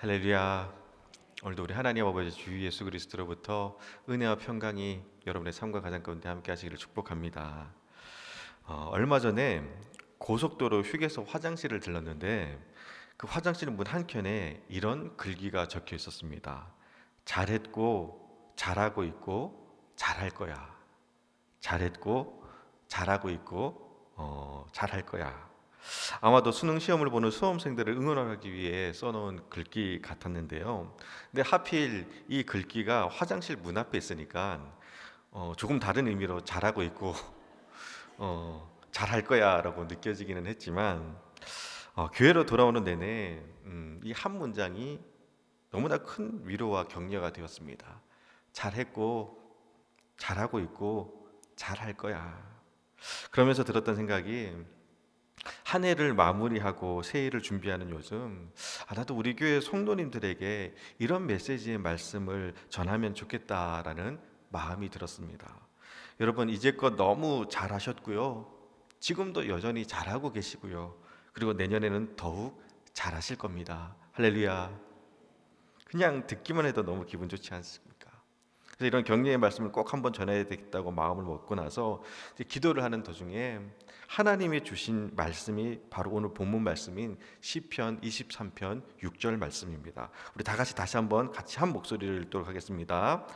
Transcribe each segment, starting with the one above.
할렐루야. 오늘도 우리 하나님 아버지 주 예수 그리스도로부터 은혜와 평강이 여러분의 삶과 가정 가운데 함께 하시기를 축복합니다. 얼마 전에 고속도로 휴게소 화장실을 들렀는데 그 화장실 문 한켠에 이런 글귀가 적혀 있었습니다. 잘했고 잘하고 있고 잘할 거야. 잘했고 잘하고 있고 잘할 거야. 아마도 수능 시험을 보는 수험생들을 응원하기 위해 써놓은 글귀 같았는데요. 근데 하필 이 글귀가 화장실 문 앞에 있으니까 조금 다른 의미로 잘하고 있고 잘할 거야라고 느껴지기는 했지만 교회로 돌아오는 내내 이 한 문장이 너무나 큰 위로와 격려가 되었습니다. 잘했고 잘하고 있고 잘할 거야. 그러면서 들었던 생각이 한 해를 마무리하고 새해를 준비하는 요즘 나도 우리 교회 성도님들에게 이런 메시지의 말씀을 전하면 좋겠다라는 마음이 들었습니다. 여러분 이제껏 너무 잘하셨고요. 지금도 여전히 잘하고 계시고요. 그리고 내년에는 더욱 잘하실 겁니다. 할렐루야. 그냥 듣기만 해도 너무 기분 좋지 않습니까? 그래서 이런 격려의 말씀을 꼭 한번 전해야 되겠다고 마음을 먹고 나서 이제 기도를 하는 도중에 하나님이 주신 말씀이 바로 오늘 본문 말씀인 시편 23편 6절 말씀입니다. 우리 다 같이 한번 같이 한 목소리를 읽도록 하겠습니다.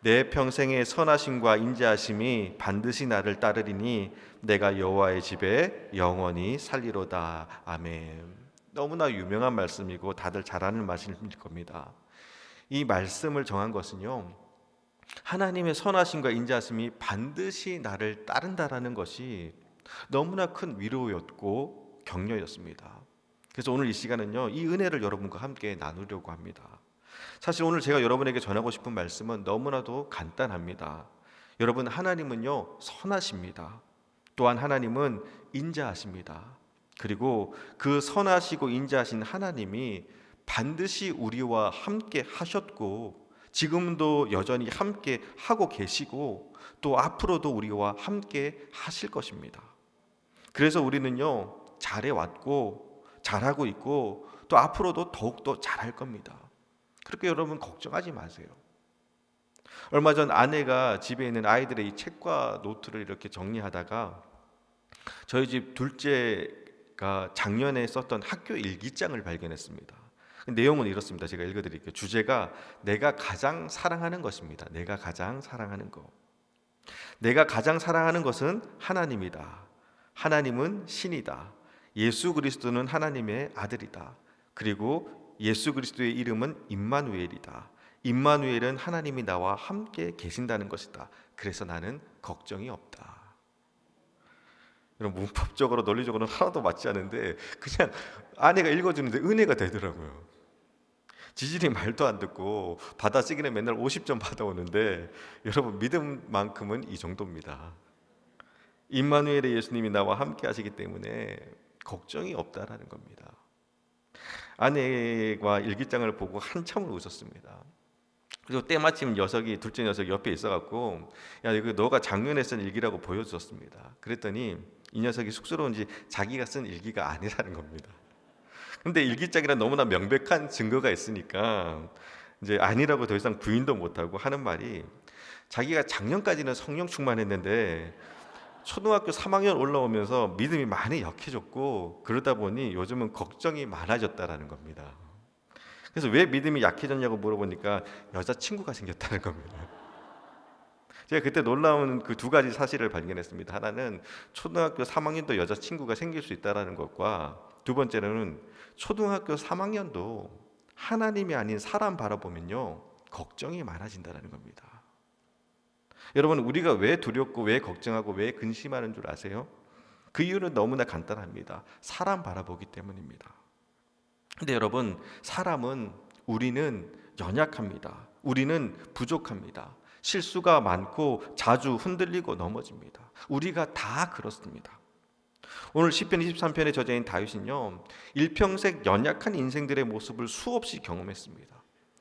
내 평생의 선하심과 인자하심이 반드시 나를 따르리니 내가 여호와의 집에 영원히 살리로다. 아멘. 너무나 유명한 말씀이고 다들 잘 아는 말씀일 겁니다. 이 말씀을 정한 것은요, 하나님의 선하심과 인자하심이 반드시 나를 따른다라는 것이 너무나 큰 위로였고 격려였습니다. 그래서 오늘 이 시간은요, 이 은혜를 여러분과 함께 나누려고 합니다. 사실 오늘 제가 여러분에게 전하고 싶은 말씀은 너무나도 간단합니다. 여러분, 하나님은요 선하십니다. 또한 하나님은 인자하십니다. 그리고 그 선하시고 인자하신 하나님이 반드시 우리와 함께 하셨고 지금도 여전히 함께 하고 계시고 또 앞으로도 우리와 함께 하실 것입니다. 그래서 우리는요 잘해왔고 잘하고 있고 또 앞으로도 더욱더 잘할 겁니다. 그렇게 여러분 걱정하지 마세요. 얼마 전 아내가 집에 있는 아이들의 이 책과 노트를 이렇게 정리하다가 저희 집 둘째가 작년에 썼던 학교 일기장을 발견했습니다. 내용은 이렇습니다. 제가 읽어드릴게요. 주제가 내가 가장 사랑하는 것입니다. 내가 가장 사랑하는 것. 내가 가장 사랑하는 것은 하나님이다. 하나님은 신이다. 예수 그리스도는 하나님의 아들이다. 그리고 예수 그리스도의 이름은 임마누엘이다. 임마누엘은 하나님이 나와 함께 계신다는 것이다. 그래서 나는 걱정이 없다. 이런 문법적으로 논리적으로는 하나도 맞지 않은데 그냥 아내가 읽어주는데 은혜가 되더라고요. 지질이 말도 안 듣고 받아쓰기는 맨날 50점 받아오는데 여러분 믿음만큼은 이 정도입니다. 임마누엘의 예수님이 나와 함께 하시기 때문에 걱정이 없다라는 겁니다. 아내가 일기장을 보고 한참을 웃었습니다. 그리고 때마침 둘째 녀석이 옆에 있어갖고 야 이거 너가 작년에 쓴 일기라고 보여줬습니다. 그랬더니 이 녀석이 쑥스러운지 자기가 쓴 일기가 아니라는 겁니다. 근데 일기장이란 너무나 명백한 증거가 있으니까 이제 아니라고 더 이상 부인도 못하고 하는 말이 자기가 작년까지는 성령 충만했는데 초등학교 3학년 올라오면서 믿음이 많이 약해졌고 그러다 보니 요즘은 걱정이 많아졌다라는 겁니다. 그래서 왜 믿음이 약해졌냐고 물어보니까 여자친구가 생겼다는 겁니다. 제가 그때 놀라운 그 두 가지 사실을 발견했습니다. 하나는 초등학교 3학년도 여자친구가 생길 수 있다는 것과 두 번째로는 초등학교 3학년도 하나님이 아닌 사람 바라보면요 걱정이 많아진다는 겁니다. 여러분 우리가 왜 두렵고 왜 걱정하고 왜 근심하는 줄 아세요? 그 이유는 너무나 간단합니다. 사람 바라보기 때문입니다. 근데 여러분 우리는 연약합니다. 우리는 부족합니다. 실수가 많고 자주 흔들리고 넘어집니다. 우리가 다 그렇습니다. 오늘 시편 23편의 저자인 다윗은요 일평생 연약한 인생들의 모습을 수없이 경험했습니다.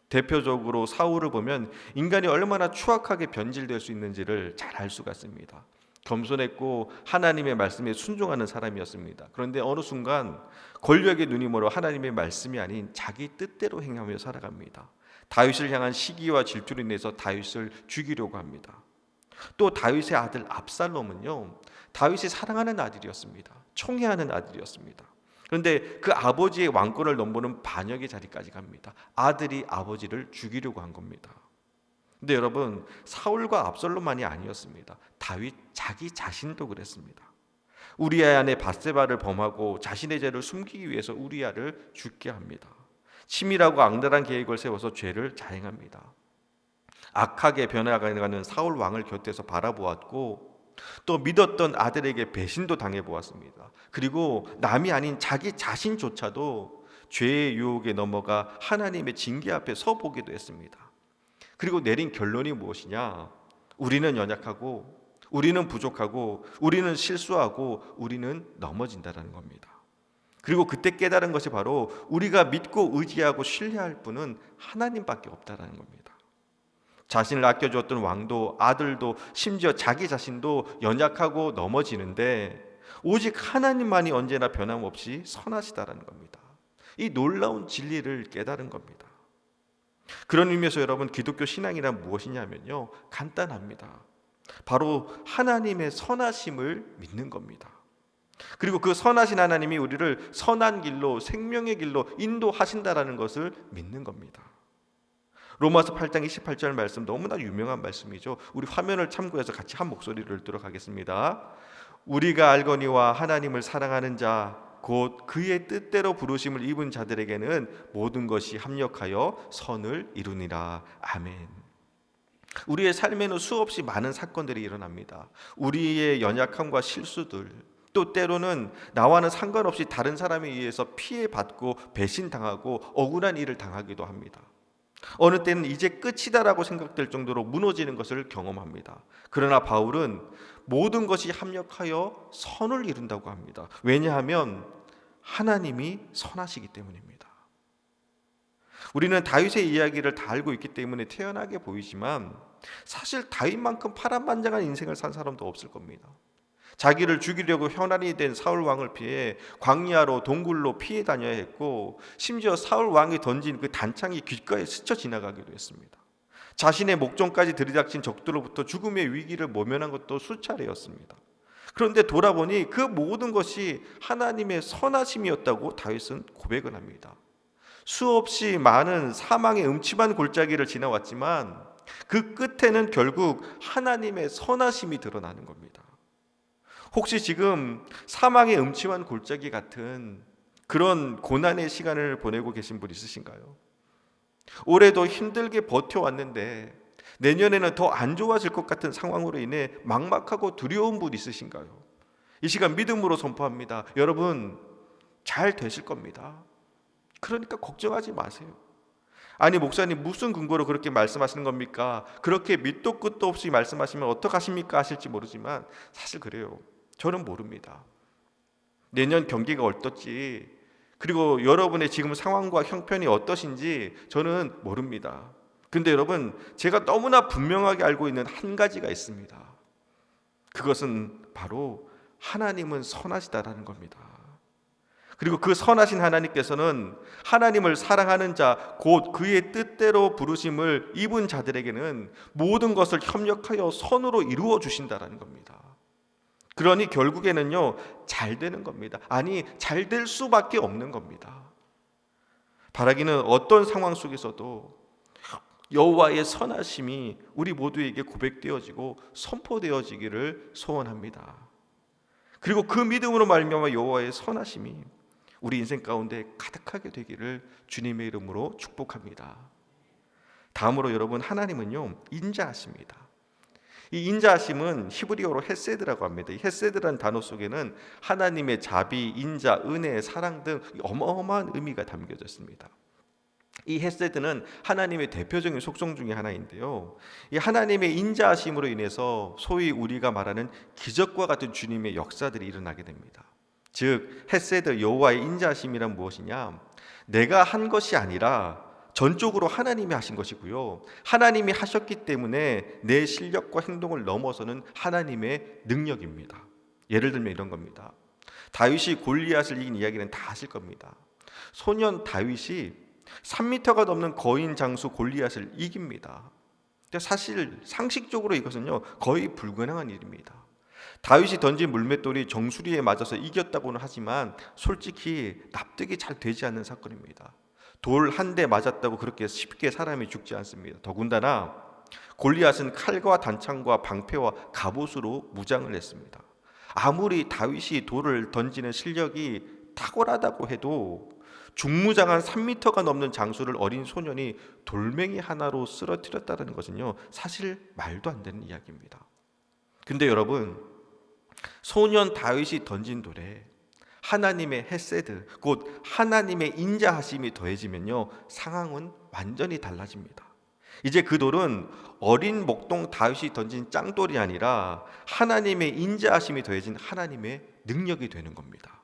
대표적으로 사울을 보면 인간이 얼마나 추악하게 변질될 수 있는지를 잘 알 수가 있습니다. 겸손했고 하나님의 말씀에 순종하는 사람이었습니다. 그런데 어느 순간 권력의 눈이 멀어 하나님의 말씀이 아닌 자기 뜻대로 행하며 살아갑니다. 다윗을 향한 시기와 질투로 인해서 다윗을 죽이려고 합니다. 또 다윗의 아들 압살롬은요, 다윗이 사랑하는 아들이었습니다. 총애하는 아들이었습니다. 그런데 그 아버지의 왕권을 넘보는 반역의 자리까지 갑니다. 아들이 아버지를 죽이려고 한 겁니다. 근데 여러분, 사울과 압살롬만이 아니었습니다. 다윗 자기 자신도 그랬습니다. 우리아의 아내 밧세바를 범하고 자신의 죄를 숨기기 위해서 우리아를 죽게 합니다. 치밀하고 악랄한 계획을 세워서 죄를 자행합니다. 악하게 변해가는 사울 왕을 곁에서 바라보았고 또 믿었던 아들에게 배신도 당해보았습니다. 그리고 남이 아닌 자기 자신조차도 죄의 유혹에 넘어가 하나님의 징계 앞에 서보기도 했습니다. 그리고 내린 결론이 무엇이냐? 우리는 연약하고 우리는 부족하고 우리는 실수하고 우리는 넘어진다는 겁니다. 그리고 그때 깨달은 것이 바로 우리가 믿고 의지하고 신뢰할 분은 하나님밖에 없다는 겁니다. 자신을 아껴주었던 왕도 아들도 심지어 자기 자신도 연약하고 넘어지는데 오직 하나님만이 언제나 변함없이 선하시다라는 겁니다. 이 놀라운 진리를 깨달은 겁니다. 그런 의미에서 여러분, 기독교 신앙이란 무엇이냐면요, 간단합니다. 바로 하나님의 선하심을 믿는 겁니다. 그리고 그 선하신 하나님이 우리를 선한 길로, 생명의 길로 인도하신다라는 것을 믿는 겁니다. 로마서 8장 28절 말씀, 너무나 유명한 말씀이죠. 우리 화면을 참고해서 같이 한 목소리를 읽도록 하겠습니다. 우리가 알거니와 하나님을 사랑하는 자 곧 그의 뜻대로 부르심을 입은 자들에게는 모든 것이 합력하여 선을 이루니라. 아멘. 우리의 삶에는 수없이 많은 사건들이 일어납니다. 우리의 연약함과 실수들, 또 때로는 나와는 상관없이 다른 사람에 의해서 피해받고 배신당하고 억울한 일을 당하기도 합니다. 어느 때는 이제 끝이다라고 생각될 정도로 무너지는 것을 경험합니다. 그러나 바울은 모든 것이 합력하여 선을 이룬다고 합니다. 왜냐하면 하나님이 선하시기 때문입니다. 우리는 다윗의 이야기를 다 알고 있기 때문에 태연하게 보이지만 사실 다윗만큼 파란만장한 인생을 산 사람도 없을 겁니다. 자기를 죽이려고 현안이 된 사울 왕을 피해 광야로 동굴로 피해 다녀야 했고, 심지어 사울 왕이 던진 그 단창이 귓가에 스쳐 지나가기도 했습니다. 자신의 목전까지 들이닥친 적들로부터 죽음의 위기를 모면한 것도 수차례였습니다. 그런데 돌아보니 그 모든 것이 하나님의 선하심이었다고 다윗은 고백을 합니다. 수없이 많은 사망의 음침한 골짜기를 지나왔지만 그 끝에는 결국 하나님의 선하심이 드러나는 겁니다. 혹시 지금 사망의 음침한 골짜기 같은 그런 고난의 시간을 보내고 계신 분 있으신가요? 올해도 힘들게 버텨왔는데 내년에는 더 안 좋아질 것 같은 상황으로 인해 막막하고 두려운 분 있으신가요? 이 시간 믿음으로 선포합니다. 여러분, 잘 되실 겁니다. 그러니까 걱정하지 마세요. 아니, 목사님 무슨 근거로 그렇게 말씀하시는 겁니까? 그렇게 밑도 끝도 없이 말씀하시면 어떡하십니까? 하실지 모르지만 사실 그래요. 저는 모릅니다. 내년 경기가 어떨지, 그리고 여러분의 지금 상황과 형편이 어떠신지 저는 모릅니다. 근데 여러분, 제가 너무나 분명하게 알고 있는 한 가지가 있습니다. 그것은 바로 하나님은 선하시다라는 겁니다. 그리고 그 선하신 하나님께서는 하나님을 사랑하는 자, 곧 그의 뜻대로 부르심을 입은 자들에게는 모든 것을 협력하여 선으로 이루어 주신다라는 겁니다. 그러니 결국에는요, 잘 되는 겁니다. 아니, 잘 될 수밖에 없는 겁니다. 바라기는 어떤 상황 속에서도 여호와의 선하심이 우리 모두에게 고백되어지고 선포되어지기를 소원합니다. 그리고 그 믿음으로 말미암아 여호와의 선하심이 우리 인생 가운데 가득하게 되기를 주님의 이름으로 축복합니다. 다음으로 여러분, 하나님은요, 인자하십니다. 이 인자하심은 히브리어로 헤세드라고 합니다. 이 헤세드라는 단어 속에는 하나님의 자비, 인자, 은혜, 사랑 등 어마어마한 의미가 담겨져 있습니다. 이 헤세드는 하나님의 대표적인 속성 중에 하나인데요, 이 하나님의 인자하심으로 인해서 소위 우리가 말하는 기적과 같은 주님의 역사들이 일어나게 됩니다. 즉 헤세드, 여호와의 인자하심이란 무엇이냐? 내가 한 것이 아니라 전적으로 하나님이 하신 것이고요. 하나님이 하셨기 때문에 내 실력과 행동을 넘어서는 하나님의 능력입니다. 예를 들면 이런 겁니다. 다윗이 골리앗을 이긴 이야기는 다 아실 겁니다. 소년 다윗이 3m가 넘는 거인 장수 골리앗을 이깁니다. 근데 사실 상식적으로 이것은요 거의 불가능한 일입니다. 다윗이 던진 물맷돌이 정수리에 맞아서 이겼다고는 하지만 솔직히 납득이 잘 되지 않는 사건입니다. 돌 한 대 맞았다고 그렇게 쉽게 사람이 죽지 않습니다. 더군다나 골리앗은 칼과 단창과 방패와 갑옷으로 무장을 했습니다. 아무리 다윗이 돌을 던지는 실력이 탁월하다고 해도 중무장한 3m가 넘는 장수를 어린 소년이 돌멩이 하나로 쓰러뜨렸다는 것은요 사실 말도 안 되는 이야기입니다. 근데 여러분, 소년 다윗이 던진 돌에 하나님의 헤세드, 곧 하나님의 인자하심이 더해지면요 상황은 완전히 달라집니다. 이제 그 돌은 어린 목동 다윗이 던진 짱돌이 아니라 하나님의 인자하심이 더해진 하나님의 능력이 되는 겁니다.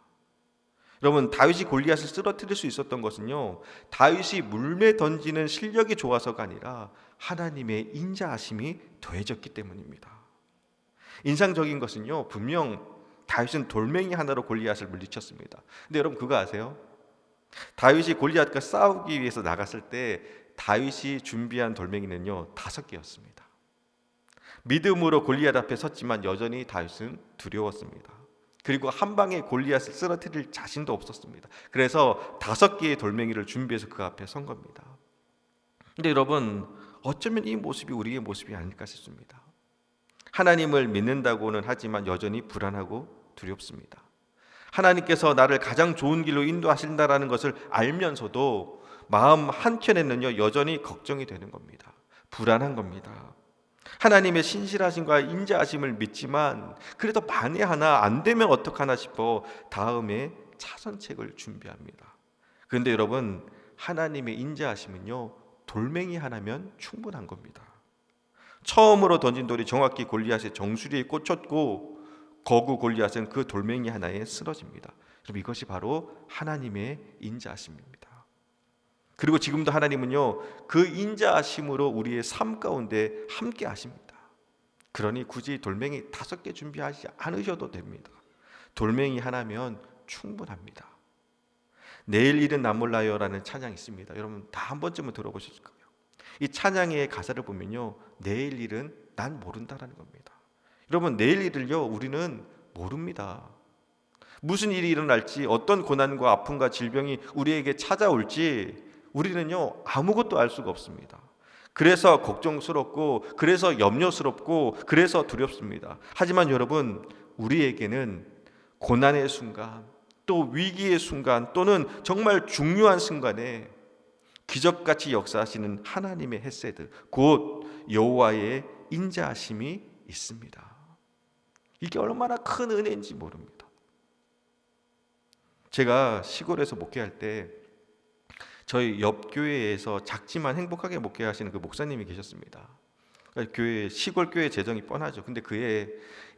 여러분, 다윗이 골리앗을 쓰러뜨릴 수 있었던 것은요 다윗이 물매 던지는 실력이 좋아서가 아니라 하나님의 인자하심이 더해졌기 때문입니다. 인상적인 것은요 분명 다윗은 돌멩이 하나로 골리앗을 물리쳤습니다. 근데 여러분 그거 아세요? 다윗이 골리앗과 싸우기 위해서 나갔을 때 다윗이 준비한 돌멩이는요 5개였습니다. 믿음으로 골리앗 앞에 섰지만 여전히 다윗은 두려웠습니다. 그리고 한 방에 골리앗을 쓰러뜨릴 자신도 없었습니다. 그래서 5개의 돌멩이를 준비해서 그 앞에 선 겁니다. 근데 여러분, 어쩌면 이 모습이 우리의 모습이 아닐까 싶습니다. 하나님을 믿는다고는 하지만 여전히 불안하고 두렵습니다. 하나님께서 나를 가장 좋은 길로 인도하신다라는 것을 알면서도 마음 한켠에는요 여전히 걱정이 되는 겁니다. 불안한 겁니다. 하나님의 신실하심과 인자하심을 믿지만 그래도 만에 하나 안 되면 어떡하나 싶어 다음에 차선책을 준비합니다. 그런데 여러분, 하나님의 인자하심은요 돌멩이 하나면 충분한 겁니다. 처음으로 던진 돌이 정확히 골리앗의 정수리에 꽂혔고 거구 골리앗은 그 돌멩이 하나에 쓰러집니다. 그럼 이것이 바로 하나님의 인자하심입니다. 그리고 지금도 하나님은요 그 인자하심으로 우리의 삶 가운데 함께 하십니다. 그러니 굳이 돌멩이 5개 준비하지 않으셔도 됩니다. 돌멩이 하나면 충분합니다. 내일 일은 나 몰라요라는 찬양이 있습니다. 여러분 다 한 번쯤은 들어보셨을 거예요. 이 찬양의 가사를 보면요 내일 일은 난 모른다라는 겁니다. 여러분, 내일 일을요 우리는 모릅니다. 무슨 일이 일어날지, 어떤 고난과 아픔과 질병이 우리에게 찾아올지 우리는요 아무것도 알 수가 없습니다. 그래서 걱정스럽고, 그래서 염려스럽고, 그래서 두렵습니다. 하지만 여러분, 우리에게는 고난의 순간, 또 위기의 순간, 또는 정말 중요한 순간에 기적같이 역사하시는 하나님의 헤세드, 곧 여호와의 인자하심이 있습니다. 이게 얼마나 큰 은혜인지 모릅니다. 제가 시골에서 목회할 때 저희 옆 교회에서 작지만 행복하게 목회하시는 그 목사님이 계셨습니다. 교회, 시골 교회 재정이 뻔하죠. 근데 그의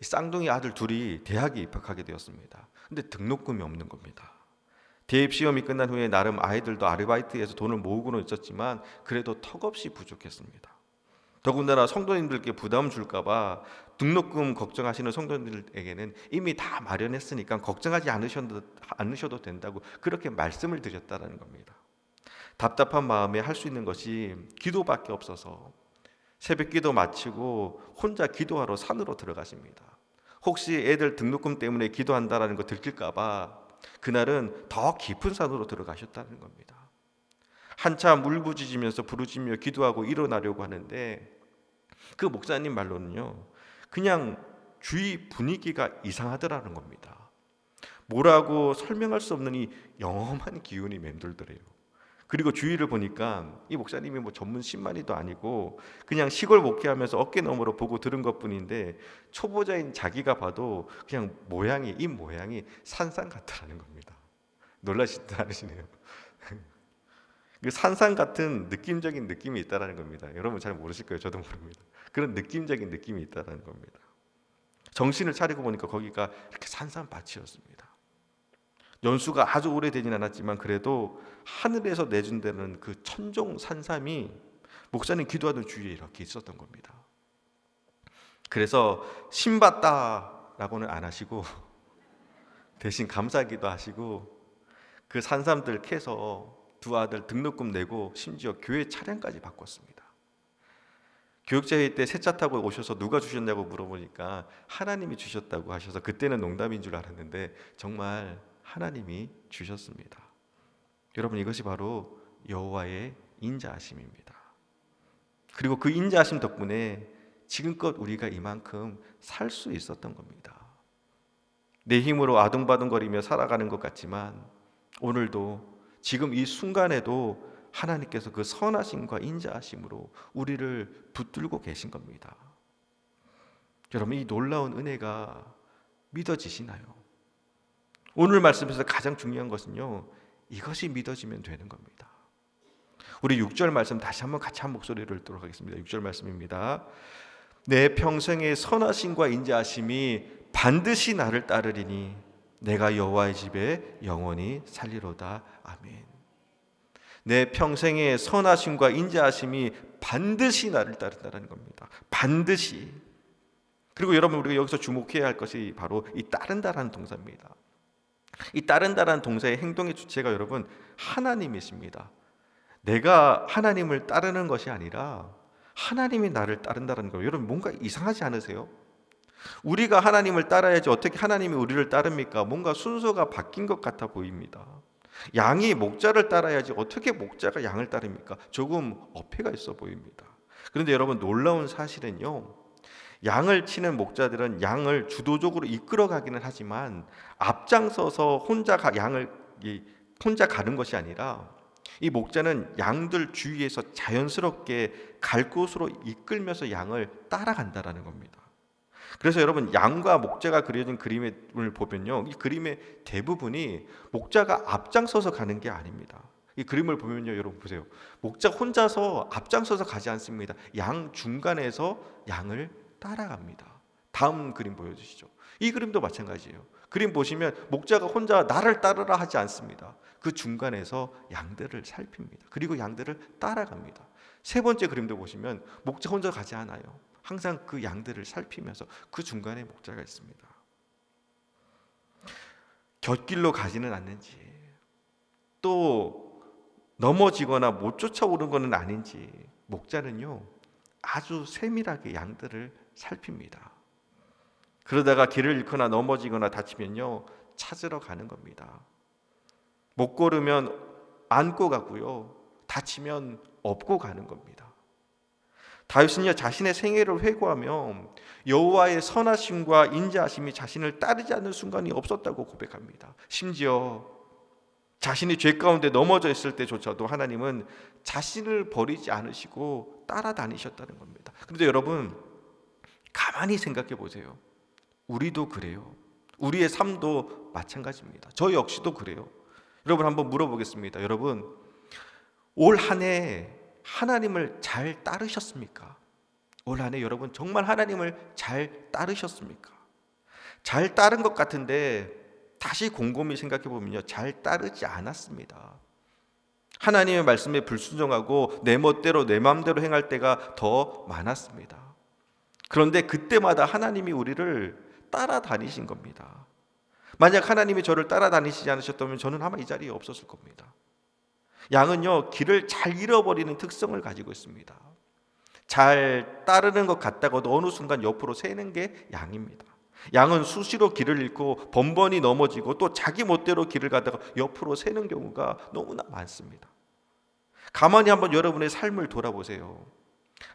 쌍둥이 아들 둘이 대학에 입학하게 되었습니다. 근데 등록금이 없는 겁니다. 대입 시험이 끝난 후에 나름 아이들도 아르바이트해서 돈을 모으고는 있었지만 그래도 턱없이 부족했습니다. 더군다나 성도님들께 부담 줄까봐 등록금 걱정하시는 성도님들에게는 이미 다 마련했으니까 걱정하지 않으셔도 된다고 그렇게 말씀을 드렸다는 겁니다. 답답한 마음에 할 수 있는 것이 기도밖에 없어서 새벽 기도 마치고 혼자 기도하러 산으로 들어가십니다. 혹시 애들 등록금 때문에 기도한다라는 거 들킬까봐 그날은 더 깊은 산으로 들어가셨다는 겁니다. 한참 울부짖으면서 부르짖며 기도하고 일어나려고 하는데 그 목사님 말로는요 그냥 주위 분위기가 이상하더라는 겁니다. 뭐라고 설명할 수 없는 이 영험한 기운이 맴돌더래요. 그리고 주위를 보니까 이 목사님이 뭐 전문 신만이도 아니고 그냥 시골 목회하면서 어깨 너머로 보고 들은 것뿐인데 초보자인 자기가 봐도 그냥 입 모양이 산산 같더라는 겁니다. 놀라시지 않으시네요. 그 산산 같은 느낌적인 느낌이 있다라는 겁니다. 여러분 잘 모르실 거예요. 저도 모릅니다. 그런 느낌적인 느낌이 있다라는 겁니다. 정신을 차리고 보니까 거기가 이렇게 산산밭이었습니다. 연수가 아주 오래되진 않았지만 그래도 하늘에서 내준다는 그 천종 산삼이 목사님 기도하던 주위에 이렇게 있었던 겁니다. 그래서 신받다라고는 안 하시고 대신 감사기도 하시고 그 산삼들 캐서 두 아들 등록금 내고 심지어 교회 차량까지 바꿨습니다. 교육자회의 때 새 차 타고 오셔서 누가 주셨냐고 물어보니까 하나님이 주셨다고 하셔서 그때는 농담인 줄 알았는데 정말 하나님이 주셨습니다. 여러분, 이것이 바로 여호와의 인자하심입니다. 그리고 그 인자하심 덕분에 지금껏 우리가 이만큼 살 수 있었던 겁니다. 내 힘으로 아둥바둥거리며 살아가는 것 같지만 오늘도 지금 이 순간에도 하나님께서 그 선하심과 인자하심으로 우리를 붙들고 계신 겁니다. 여러분, 이 놀라운 은혜가 믿어지시나요? 오늘 말씀에서 가장 중요한 것은요, 이것이 믿어지면 되는 겁니다. 우리 6절 말씀 다시 한번 같이 한 목소리를 읽도록 하겠습니다. 6절 말씀입니다. 내 평생의 선하심과 인자하심이 반드시 나를 따르리니 내가 여호와의 집에 영원히 살리로다. 아멘. 내 평생의 선하심과 인자하심이 반드시 나를 따른다는 겁니다. 반드시. 그리고 여러분, 우리가 여기서 주목해야 할 것이 바로 이 따른다라는 동사입니다. 이 따른다라는 동사의 행동의 주체가 여러분 하나님이십니다. 내가 하나님을 따르는 것이 아니라 하나님이 나를 따른다는 거예요. 여러분, 뭔가 이상하지 않으세요? 우리가 하나님을 따라야지 어떻게 하나님이 우리를 따릅니까? 뭔가 순서가 바뀐 것 같아 보입니다. 양이 목자를 따라야지 어떻게 목자가 양을 따릅니까? 조금 어폐가 있어 보입니다. 그런데 여러분, 놀라운 사실은요, 양을 치는 목자들은 양을 주도적으로 이끌어가기는 하지만 앞장서서 혼자 가는 것이 아니라 이 목자는 양들 주위에서 자연스럽게 갈 곳으로 이끌면서 양을 따라간다라는 겁니다. 그래서 여러분, 양과 목자가 그려진 그림을 보면요, 이 그림의 대부분이 목자가 앞장서서 가는 게 아닙니다. 이 그림을 보면요, 여러분 보세요. 목자 혼자서 앞장서서 가지 않습니다. 양 중간에서 양을 따라갑니다. 다음 그림 보여주시죠. 이 그림도 마찬가지예요. 그림 보시면 목자가 혼자 나를 따르라 하지 않습니다. 그 중간에서 양들을 살핍니다. 그리고 양들을 따라갑니다. 세 번째 그림도 보시면 목자 혼자 가지 않아요. 항상 그 양들을 살피면서 그 중간에 목자가 있습니다. 곁길로 가지는 않는지, 또 넘어지거나 못 쫓아오는 것은 아닌지 목자는요, 아주 세밀하게 양들을 살핍니다. 그러다가 길을 잃거나 넘어지거나 다치면요, 찾으러 가는 겁니다. 못 걸으면 안고 가고요, 다치면 업고 가는 겁니다. 다윗은요, 자신의 생애를 회고하며 여호와의 선하심과 인자하심이 자신을 따르지 않는 순간이 없었다고 고백합니다. 심지어 자신이 죄 가운데 넘어져 있을 때조차도 하나님은 자신을 버리지 않으시고 따라다니셨다는 겁니다. 그런데 여러분, 가만히 생각해 보세요. 우리도 그래요. 우리의 삶도 마찬가지입니다. 저 역시도 그래요. 여러분, 한번 물어보겠습니다. 여러분, 올 한 해 하나님을 잘 따르셨습니까? 올 한 해 여러분 정말 하나님을 잘 따르셨습니까? 잘 따른 것 같은데 다시 곰곰이 생각해 보면요, 잘 따르지 않았습니다. 하나님의 말씀에 불순종하고 내 멋대로 내 마음대로 행할 때가 더 많았습니다. 그런데 그때마다 하나님이 우리를 따라다니신 겁니다. 만약 하나님이 저를 따라다니시지 않으셨다면 저는 아마 이 자리에 없었을 겁니다. 양은요, 길을 잘 잃어버리는 특성을 가지고 있습니다. 잘 따르는 것 같다가도 어느 순간 옆으로 새는 게 양입니다. 양은 수시로 길을 잃고 번번이 넘어지고 또 자기 멋대로 길을 가다가 옆으로 새는 경우가 너무나 많습니다. 가만히 한번 여러분의 삶을 돌아보세요.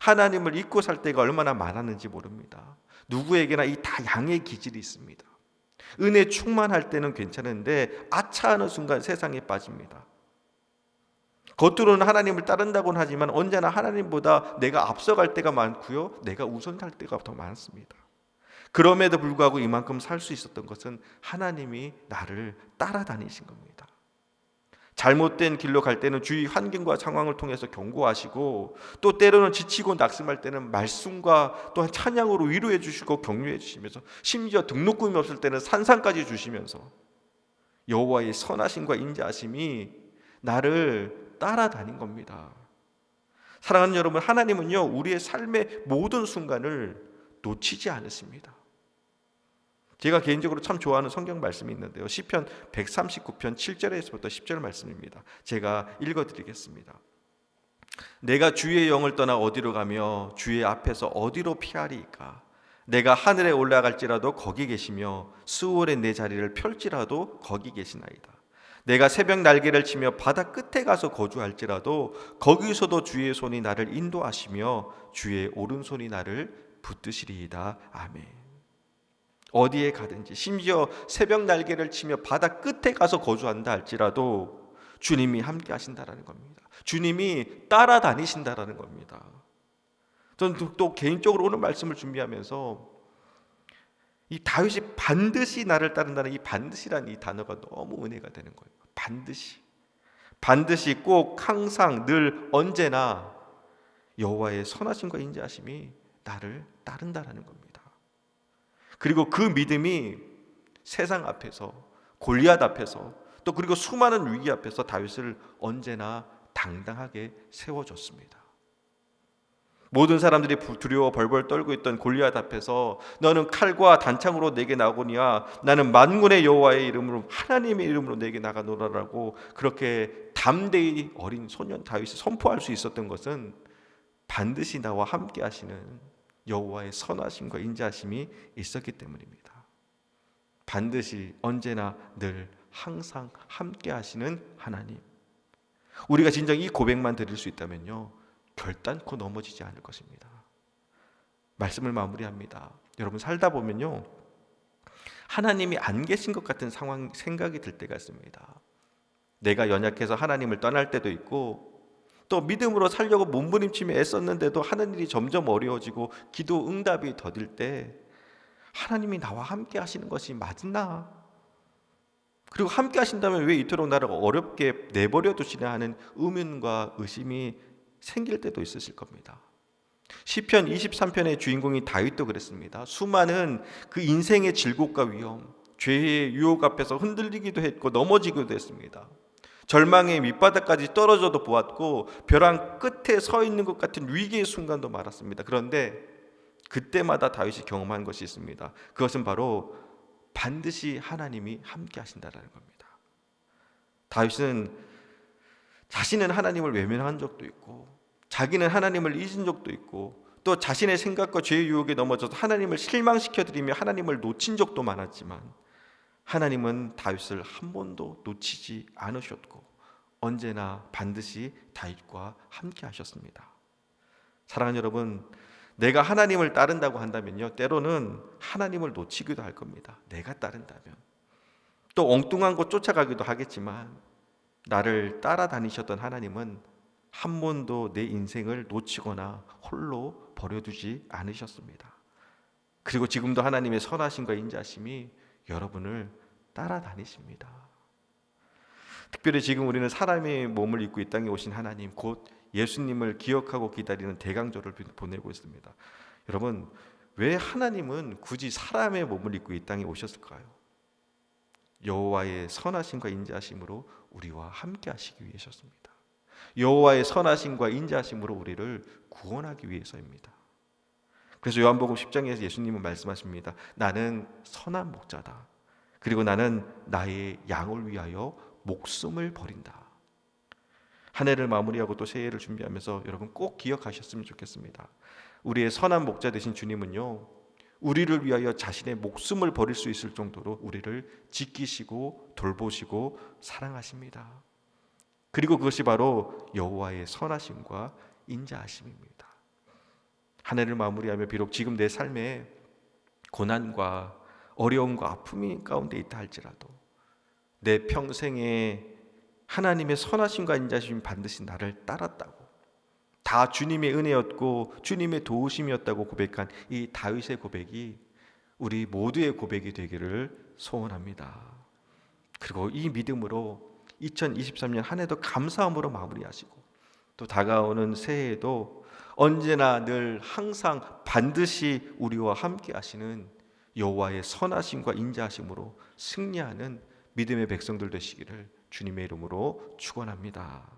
하나님을 잊고 살 때가 얼마나 많았는지 모릅니다. 누구에게나 이 다 양의 기질이 있습니다. 은혜 충만할 때는 괜찮은데 아차하는 순간 세상에 빠집니다. 겉으로는 하나님을 따른다고는 하지만 언제나 하나님보다 내가 앞서갈 때가 많고요, 내가 우선할 때가 더 많습니다. 그럼에도 불구하고 이만큼 살 수 있었던 것은 하나님이 나를 따라다니신 겁니다. 잘못된 길로 갈 때는 주위 환경과 상황을 통해서 경고하시고, 또 때로는 지치고 낙심할 때는 말씀과 또한 찬양으로 위로해 주시고 격려해 주시면서, 심지어 등록금이 없을 때는 산상까지 주시면서 여호와의 선하심과 인자하심이 나를 따라다닌 겁니다. 사랑하는 여러분, 하나님은요 우리의 삶의 모든 순간을 놓치지 않으십니다. 제가 개인적으로 참 좋아하는 성경 말씀이 있는데요, 시편 139편 7절에서부터 10절 말씀입니다. 제가 읽어드리겠습니다. 내가 주의 영을 떠나 어디로 가며 주의 앞에서 어디로 피하리이까? 내가 하늘에 올라갈지라도 거기 계시며 수월에 내 자리를 펼지라도 거기 계시나이다. 내가 새벽 날개를 치며 바다 끝에 가서 거주할지라도 거기서도 주의 손이 나를 인도하시며 주의 오른손이 나를 붙드시리이다. 아멘. 어디에 가든지, 심지어 새벽 날개를 치며 바다 끝에 가서 거주한다 할지라도 주님이 함께 하신다라는 겁니다. 주님이 따라다니신다라는 겁니다. 저는 또 개인적으로 오늘 말씀을 준비하면서 이 다윗이 반드시 나를 따른다는 이 반드시라는 이 단어가 너무 은혜가 되는 거예요. 반드시 꼭 항상 늘 언제나 여호와의 선하심과 인자하심이 나를 따른다라는 겁니다. 그리고 그 믿음이 세상 앞에서, 골리앗 앞에서, 또 그리고 수많은 위기 앞에서 다윗을 언제나 당당하게 세워줬습니다. 모든 사람들이 두려워 벌벌 떨고 있던 골리앗 앞에서 너는 칼과 단창으로 내게 나오거니와 나는 만군의 여호와의 이름으로, 하나님의 이름으로 내게 나가노라라고 그렇게 담대히 어린 소년 다윗이 선포할 수 있었던 것은 반드시 나와 함께 하시는 여호와의 선하심과 인자하심이 있었기 때문입니다. 반드시 언제나 늘 항상 함께 하시는 하나님, 우리가 진정 이 고백만 드릴 수 있다면요 결단코 넘어지지 않을 것입니다. 말씀을 마무리합니다. 여러분, 살다 보면요 하나님이 안 계신 것 같은 상황, 생각이 들 때가 있습니다. 내가 연약해서 하나님을 떠날 때도 있고, 또 믿음으로 살려고 몸부림치며 애썼는데도 하는 일이 점점 어려워지고 기도 응답이 더딜 때 하나님이 나와 함께 하시는 것이 맞나? 그리고 함께 하신다면 왜 이토록 나를 어렵게 내버려 두시냐 하는 의문과 의심이 생길 때도 있으실 겁니다. 시편 23편의 주인공이 다윗도 그랬습니다. 수많은 그 인생의 질곡과 위험, 죄의 유혹 앞에서 흔들리기도 했고 넘어지기도 했습니다. 절망의 밑바닥까지 떨어져도 보았고 벼랑 끝에 서 있는 것 같은 위기의 순간도 많았습니다. 그런데 그때마다 다윗이 경험한 것이 있습니다. 그것은 바로 반드시 하나님이 함께 하신다는 겁니다. 다윗은 자신은 하나님을 외면한 적도 있고, 자기는 하나님을 잊은 적도 있고, 또 자신의 생각과 죄의 유혹에 넘어져서 하나님을 실망시켜드리며 하나님을 놓친 적도 많았지만 하나님은 다윗을 한 번도 놓치지 않으셨고 언제나 반드시 다윗과 함께 하셨습니다. 사랑하는 여러분, 내가 하나님을 따른다고 한다면요 때로는 하나님을 놓치기도 할 겁니다. 내가 따른다면 또 엉뚱한 곳 쫓아가기도 하겠지만 나를 따라다니셨던 하나님은 한 번도 내 인생을 놓치거나 홀로 버려두지 않으셨습니다. 그리고 지금도 하나님의 선하심과 인자심이 여러분을 따라다니십니다. 특별히 지금 우리는 사람의 몸을 입고 이 땅에 오신 하나님, 곧 예수님을 기억하고 기다리는 대강절을 보내고 있습니다. 여러분, 왜 하나님은 굳이 사람의 몸을 입고 이 땅에 오셨을까요? 여호와의 선하심과 인자하심으로 우리와 함께 하시기 위해서입니다. 여호와의 선하심과 인자하심으로 우리를 구원하기 위해서입니다. 그래서 요한복음 10장에서 예수님은 말씀하십니다. 나는 선한 목자다. 그리고 나는 나의 양을 위하여 목숨을 버린다. 한 해를 마무리하고 또 새해를 준비하면서 여러분 꼭 기억하셨으면 좋겠습니다. 우리의 선한 목자 되신 주님은요 우리를 위하여 자신의 목숨을 버릴 수 있을 정도로 우리를 지키시고 돌보시고 사랑하십니다. 그리고 그것이 바로 여호와의 선하심과 인자하심입니다. 한 해를 마무리하며 비록 지금 내 삶에 고난과 어려움과 아픔이 가운데 있다 할지라도 내 평생에 하나님의 선하심과 인자심이 반드시 나를 따랐다고, 다 주님의 은혜였고 주님의 도우심이었다고 고백한 이 다윗의 고백이 우리 모두의 고백이 되기를 소원합니다. 그리고 이 믿음으로 2023년 한 해도 감사함으로 마무리하시고 또 다가오는 새해에도 언제나 늘 항상 반드시 우리와 함께 하시는 여호와의 선하심과 인자하심으로 승리하는 믿음의 백성들 되시기를 주님의 이름으로 축원합니다.